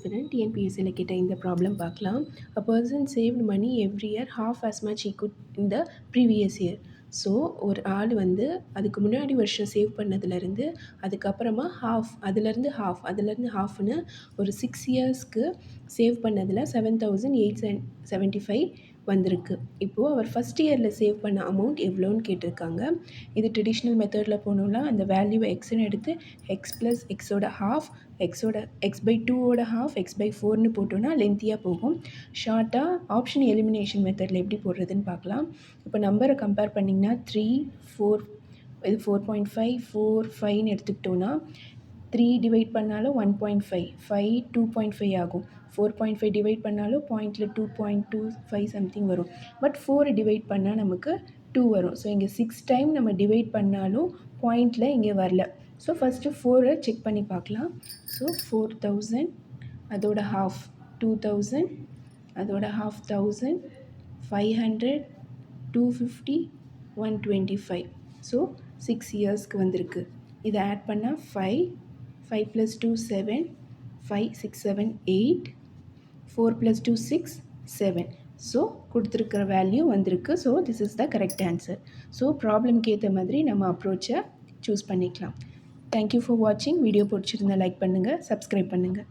aspirant டிஎன்பிஎஸ்சியில் கேட்ட இந்த problem பார்க்கலாம். A person saved money every year half as much he could in the previous year. So ஒரு ஆள் வந்து அதுக்கு முன்னாடி வருஷம் சேவ் பண்ணதுலேருந்து அதுக்கப்புறமா அதுலேருந்து ஹாஃப்னு ஒரு 6 இயர்ஸ்க்கு சேவ் பண்ணதில் 7,875 வந்திருக்கு. இப்போது அவர் ஃபஸ்ட் இயரில் சேவ் பண்ண அமௌண்ட் எவ்வளோன்னு கேட்டிருக்காங்க. இது ட்ரெடிஷ்னல் மெத்தடில் போனோம்னா அந்த வேல்யூவை எக்ஸ்ன்னு எடுத்து எக்ஸ் ப்ளஸ் எக்ஸோட ஹாஃப் x/2 ஹாஃப் x/4ன்னு போட்டோன்னா லென்த்தியாக போகும். ஷார்ட்டாக ஆப்ஷன் எலிமினேஷன் மெத்தடில் எப்படி போடுறதுன்னு பார்க்கலாம். இப்போ நம்பரை கம்பேர் பண்ணிங்கன்னா 3, 4 இது 4.5 4 5ன்னு எடுத்துக்கிட்டோன்னா 3 டிவைட் பண்ணாலும் 1.5 5 2.5 ஆகும். 4.5 டிவைட் பண்ணாலும் பாயிண்டில் 2.25 சம்திங் வரும். பட் 4 டிவைட் பண்ணால் நமக்கு 2 வரும். ஸோ இங்கே 6 டைம் நம்ம டிவைட் பண்ணாலும் பாயிண்டில் இங்கே வரல. ஸோ ஃபஸ்ட்டு 4 செக் பண்ணி பார்க்கலாம். ஸோ 4,000 அதோட ஹாஃப் 2,000 அதோட ஹாஃப் 1,000 500 250 125. ஸோ 6 இயர்ஸ்க்கு வந்திருக்கு. இதை ஆட் பண்ணால் 5 + 2 7 5 6 7 8 4 + 2 6 7. ஸோ கொடுத்துருக்கிற வேல்யூ வந்திருக்கு. So this is the correct answer. So ப்ராப்ளம்க்கு ஏற்ற மாதிரி நம்ம அப்ரோச்சை சூஸ் பண்ணிக்கலாம். தேங்க்யூ ஃபார் வாட்சிங். வீடியோ பிடிச்சிருந்தா லைக் பண்ணுங்கள், சப்ஸ்கிரைப் பண்ணுங்கள்.